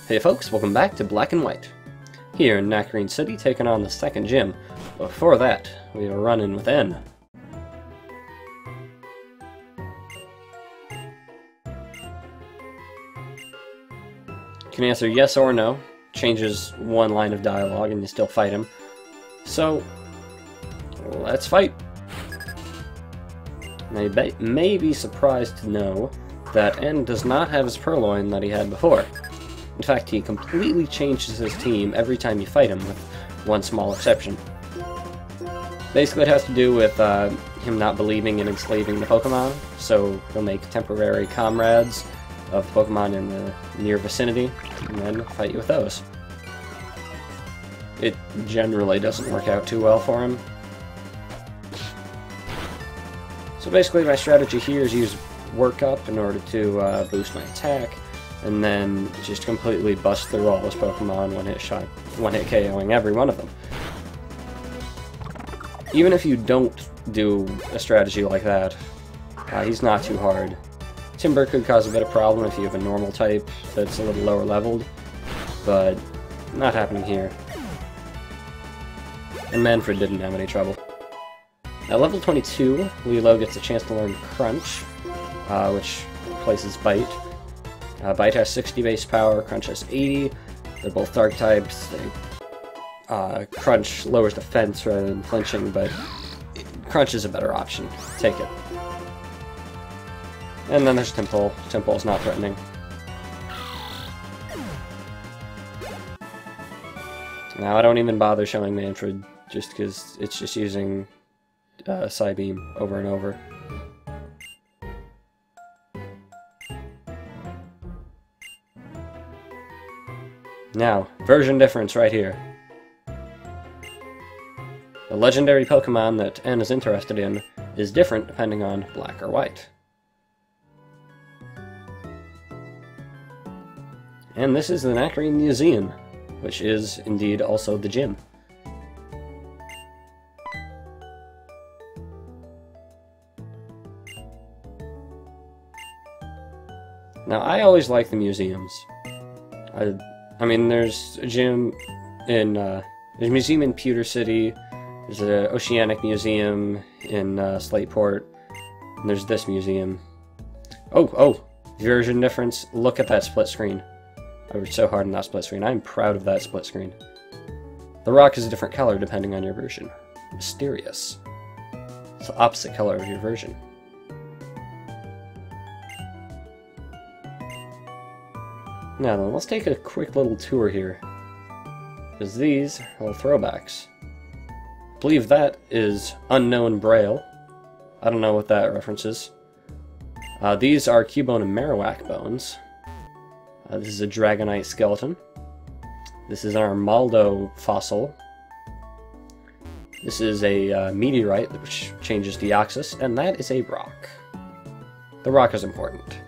Hey folks, welcome back to Black and White. Here in Nacrene City, taking on the second gym. Before that, we were running with N. You can answer yes or no. Changes one line of dialogue and you still fight him. So, let's fight. Now you may be surprised to know that N does not have his Purloin that he had before. In fact, he completely changes his team every time you fight him, with one small exception. Basically, it has to do with him not believing in enslaving the Pokémon, so he'll make temporary comrades of Pokémon in the near vicinity, and then fight you with those. It generally doesn't work out too well for him. So basically, my strategy here is use Work Up in order to boost my attack, and then just completely bust through all his Pokemon one-hit KOing every one of them. Even if you don't do a strategy like that, he's not too hard. Timber could cause a bit of problem if you have a normal type that's a little lower leveled, but not happening here. And Manfred didn't have any trouble. At level 22, Lilo gets a chance to learn Crunch, which replaces Bite. Bite has 60 base power, Crunch has 80. They're both dark types. Crunch lowers defense rather than flinching, but Crunch is a better option. Take it. And then there's Temple. Temple is not threatening. Now I don't even bother showing Manfred, just because it's just using Psybeam over and over. Now, version difference right here. The legendary Pokemon that N is interested in is different depending on black or white. And this is the Nacrene Museum, which is indeed also the gym. Now, I always like the museums. I mean, there's a gym in, there's a museum in Pewter City, there's an Oceanic Museum in Slateport, and there's this museum. Oh, version difference, look at that split screen. I worked so hard on that split screen. I'm proud of that split screen. The rock is a different color depending on your version. Mysterious. It's the opposite color of your version. Now then, let's take a quick little tour here, because these are all throwbacks. I believe that is Unknown Braille. I don't know what that references. These are Cubone and Marowak bones. This is a Dragonite skeleton. This is an Armaldo fossil. This is a meteorite, which changes Deoxys, and that is a rock. The rock is important.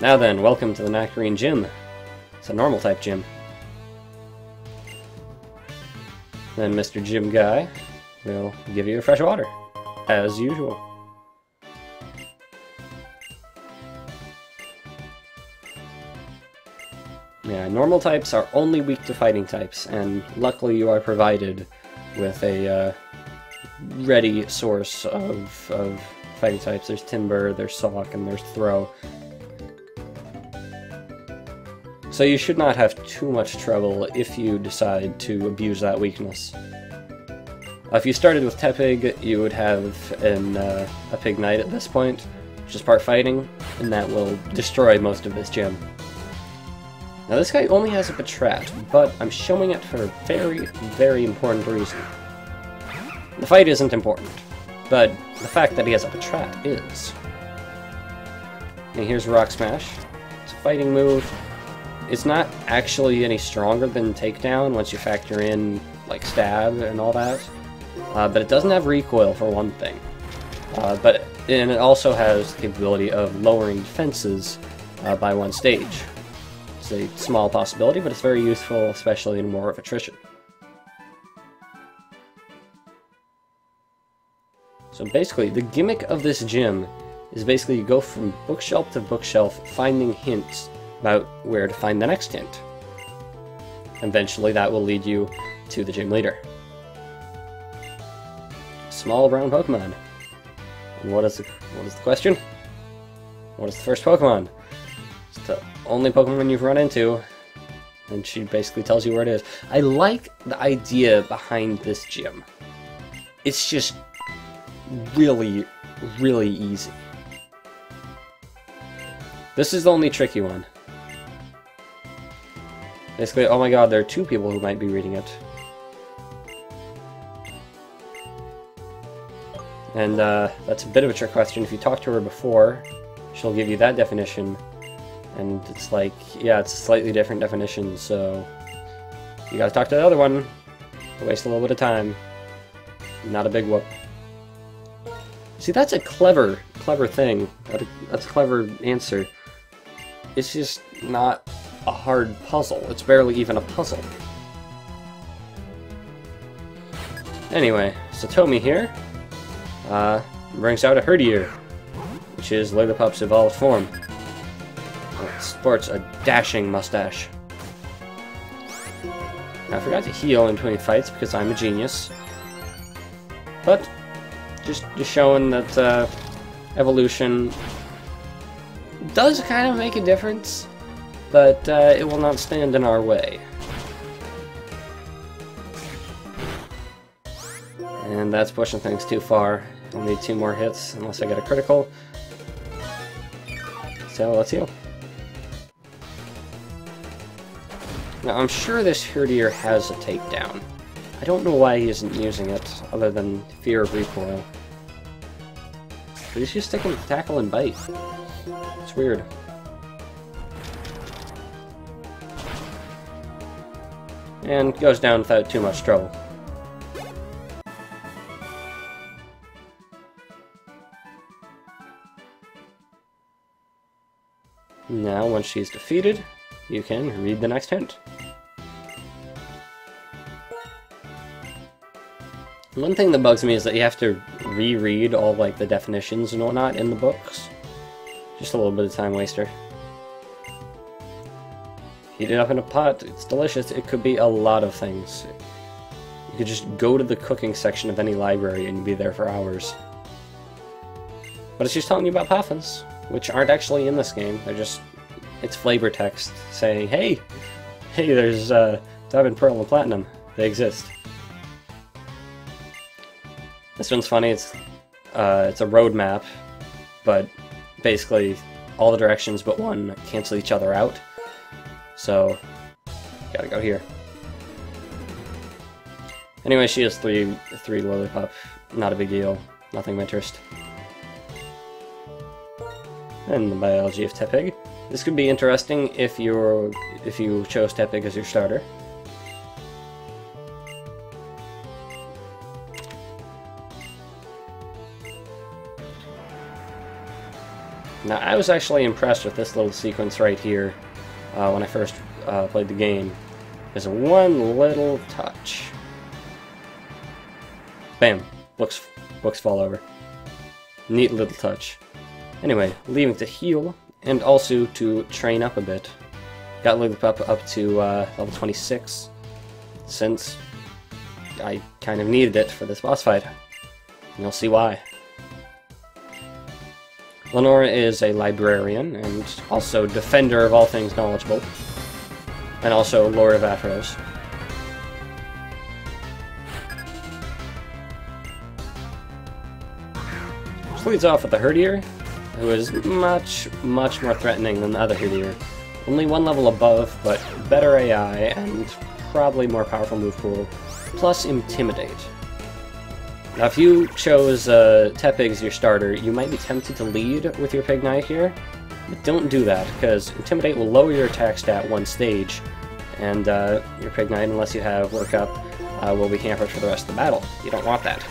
Now then, welcome to the Nacrene Gym. It's a normal type gym. Then Mr. Gym Guy will give you a fresh water, as usual. Yeah, normal types are only weak to fighting types, and luckily you are provided with a ready source of fighting types. There's Timber, there's Sawk, and there's Throw. So you should not have too much trouble if you decide to abuse that weakness. If you started with Tepig, you would have a Pignite at this point, which is part fighting, and that will destroy most of this gym. Now this guy only has a Patrat, but I'm showing it for a very, very important reason. The fight isn't important, but the fact that he has a Patrat is. And here's Rock Smash. It's a fighting move. It's not actually any stronger than Takedown once you factor in, like, Stab and all that. But it doesn't have recoil, for one thing. And it also has the capability of lowering defenses by one stage. It's a small possibility, but it's very useful, especially in War of Attrition. So basically, the gimmick of this gym is basically you go from bookshelf to bookshelf, finding hints about where to find the next hint. Eventually that will lead you to the gym leader. Small brown Pokemon. And what is the question? What is the first Pokemon? It's the only Pokemon you've run into, and she basically tells you where it is. I like the idea behind this gym. It's just really, really easy. This is the only tricky one. Basically, oh my god, there are two people who might be reading it. And that's a bit of a trick question. If you talk to her before, she'll give you that definition. And it's like, yeah, it's a slightly different definition, so you gotta talk to the other one. Waste a little bit of time. Not a big whoop. See, that's a clever thing. That's a clever answer. It's just not a hard puzzle. It's barely even a puzzle. Anyway, Satomi here brings out a Herdier, which is Lillipup's evolved form. It sports a dashing mustache. Now, I forgot to heal in between fights because I'm a genius. But just showing that evolution does kind of make a difference, but it will not stand in our way. And that's pushing things too far. I'll need 2 more hits unless I get a critical. So let's heal. Now I'm sure this Herdier has a takedown. I don't know why he isn't using it, other than fear of recoil. But he's just sticking with tackle and bite. It's weird. And goes down without too much trouble. Now, once she's defeated, you can read the next hint. One thing that bugs me is that you have to reread all like the definitions and whatnot in the books. Just a little bit of time waster. Heat it up in a pot, it's delicious. It could be a lot of things. You could just go to the cooking section of any library and you'd be there for hours. But it's just telling you about Poffins, which aren't actually in this game. They're just, it's flavor text saying, hey, there's Diamond, Pearl, and Platinum. They exist. This one's funny. It's a road map, but basically all the directions but one cancel each other out. So, gotta go here. Anyway, she has three Lillipup. Not a big deal. Nothing of interest. And the biology of Tepig. This could be interesting if you chose Tepig as your starter. Now, I was actually impressed with this little sequence right here when I first played the game. There's one little touch. Bam! Books fall over. Neat little touch. Anyway, leaving to heal, and also to train up a bit. Got Lillipup up to level 26, since I kind of needed it for this boss fight. And you'll see why. Lenora is a librarian, and also defender of all things knowledgeable, and also Lord of Aphros. Which leads off with the Herdier, who is much more threatening than the other Herdier. Only one level above, but better AI, and probably more powerful move pool, plus Intimidate. Now, if you chose Tepig as your starter, you might be tempted to lead with your Pignite here, but don't do that, because Intimidate will lower your attack stat 1 stage, and your Pignite, unless you have Work Up, will be hampered for the rest of the battle. You don't want that.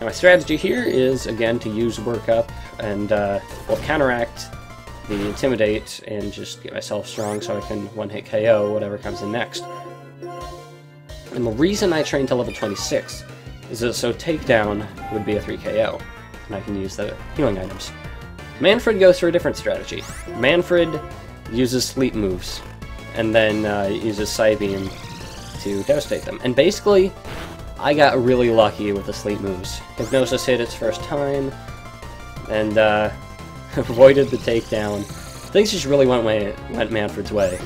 Now, my strategy here is, again, to use Work Up, and will counteract the Intimidate, and just get myself strong so I can one-hit KO whatever comes in next. And the reason I trained to level 26 is that so Takedown would be a 3 KO, and I can use the healing items. Manfred goes for a different strategy. Manfred uses sleep moves, and then uses Psybeam to devastate them. And basically, I got really lucky with the sleep moves. Hypnosis hit its first time, and avoided the takedown. Things just really went Manfred's way.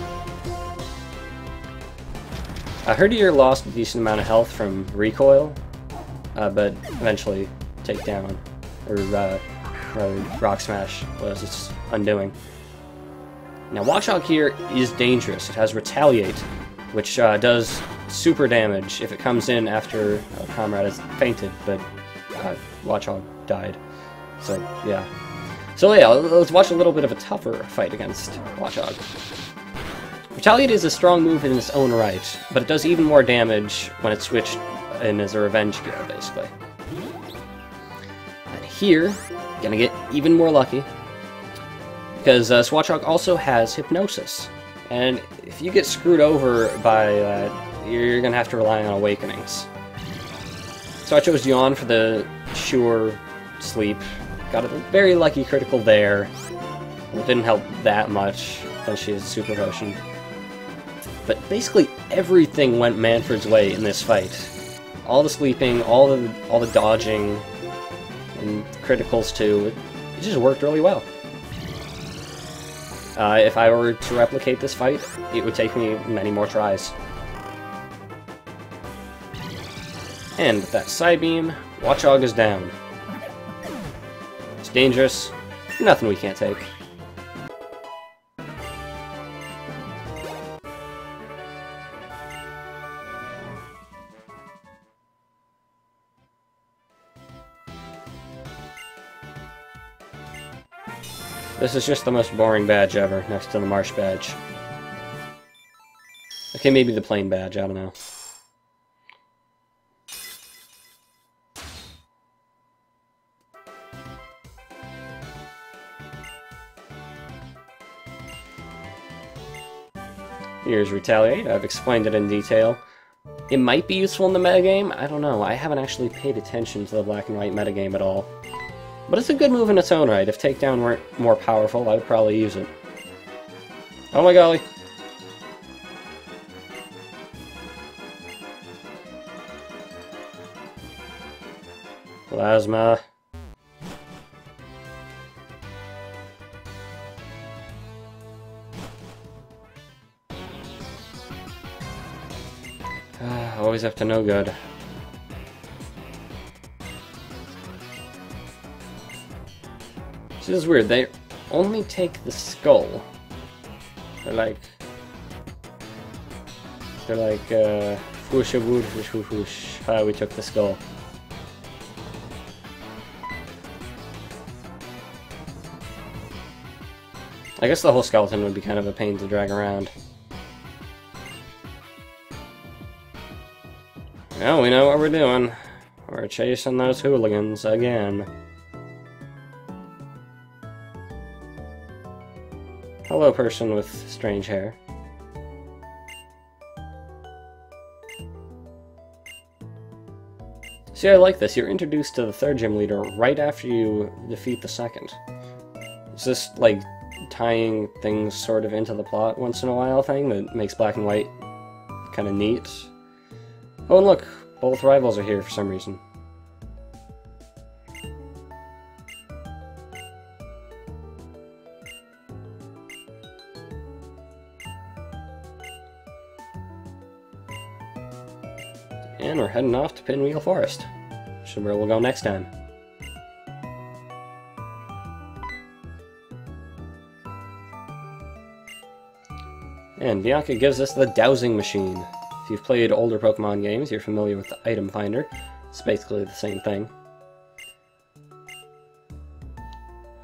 I heard he lost a decent amount of health from recoil, but eventually takedown, or Rock Smash was its undoing. Now Watchog here is dangerous. It has Retaliate, which does super damage if it comes in after a comrade has fainted, but Watchog died. So yeah. So yeah, let's watch a little bit of a tougher fight against Watchog. Retaliate is a strong move in its own right, but it does even more damage when it's switched in as a revenge gear, basically. And here, gonna get even more lucky, because Watchog also has Hypnosis. And if you get screwed over by that, you're gonna have to rely on Awakenings. So I chose Yawn for the sure sleep. Got a very lucky critical there. It didn't help that much, since she has Super Potion. But basically everything went Manfred's way in this fight. All the sleeping, all the dodging, and criticals too. It just worked really well. If I were to replicate this fight, it would take me many more tries. And with that Psybeam, Watchog is down. It's dangerous, nothing we can't take. This is just the most boring badge ever, next to the Marsh badge. Okay, maybe the plain badge, I don't know. Here's Retaliate. I've explained it in detail. It might be useful in the metagame, I don't know. I haven't actually paid attention to the black and white metagame at all. But it's a good move in its own right. If Takedown weren't more powerful, I would probably use it. Oh my golly. Plasma. Always up to no good. This is weird, they only take the skull. They're like, whoosh, whoosh, whoosh, whoosh, whoosh. We took the skull. I guess the whole skeleton would be kind of a pain to drag around. Well, we know what we're doing. We're chasing those hooligans again. Hello, person with strange hair. See, I like this. You're introduced to the third gym leader right after you defeat the second. Is this, like, tying things sort of into the plot once in a while thing that makes black and white kind of neat? Oh, and look, both rivals are here for some reason. And we're heading off to Pinwheel Forest, which is where we'll go next time. And Bianca gives us the dowsing machine. If you've played older Pokemon games, you're familiar with the item finder. It's basically the same thing.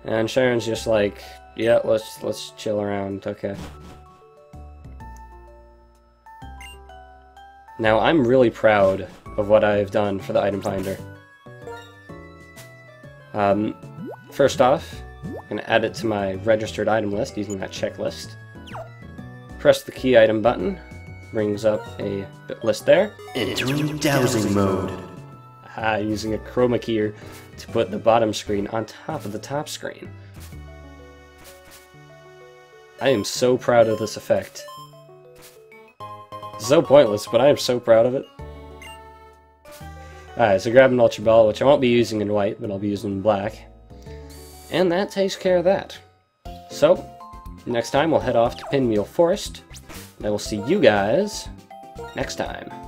And Sharon's just like, yeah, let's chill around, okay. Now, I'm really proud of what I've done for the item finder. First off, I'm going to add it to my registered item list using that checklist. Press the key item button, brings up a list there. Entering dowsing mode. Using a chroma keyer to put the bottom screen on top of the top screen. I am so proud of this effect. It's so pointless, but I am so proud of it. Alright, so grab an Ultra Ball, which I won't be using in white, but I'll be using in black. And that takes care of that. So, next time we'll head off to Pinwheel Forest, and I will see you guys next time.